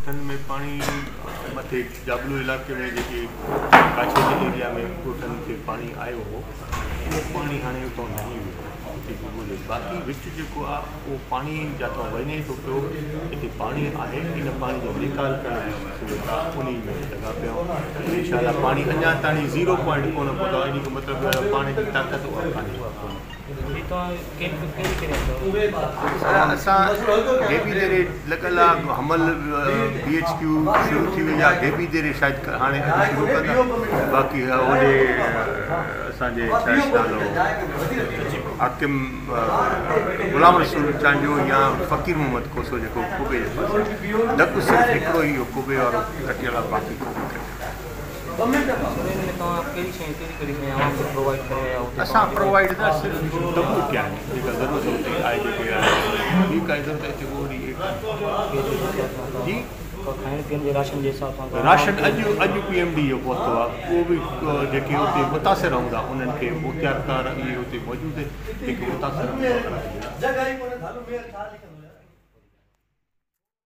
ॻोठनि में पाणी मथे जाबलू इलाइक़े में जेके काछे जे एरिया में ॻोठनि खे पाणी आयो हो उहो पाणी हाणे उतां लही वियो बाक़ी विच जेको आहे उहो पाणी जितां वञे थो पियो हिते पाणी आहे इन पाणी जो निकाल करण जी सुविधा उन में लॻा पिया आहियूं इनशाला पाणी अञा ताईं 0 पॉइंट कोन पहुतो इन जो मतिलबु पाणी जी ताक़त कान्हे असां गेबी देरे लॻल आहे हमल BHQ शुरू थी वई आहे गेबी देरे शायदि हाणे शुरू कंदा बाक़ी होॾे असांजे छा नालो हाकिम गुलाम रसूल चांजो या फ़कीर मोहम्मद कोसो जेको कुबे जे पासे लॻ सिर्फ़ु हिकिड़ो ई कुबे वारो कटियल आहे बाक़ी असां प्रोवाइड न सिर्फ़ु दॿो कया आहिनि जेका ज़रूरत हुते आहे जेके ॿी काई ज़रूरत हिते जी खाइण पीअण जे राशन जे हिसाब सां राशन अॼु PMD जो पहुतो आहे उहो बि जेके हुते मुतासिर हूंदा उन्हनि खे मुख़्तियारकार इहे हुते मौजूदु हिकु मुतासिर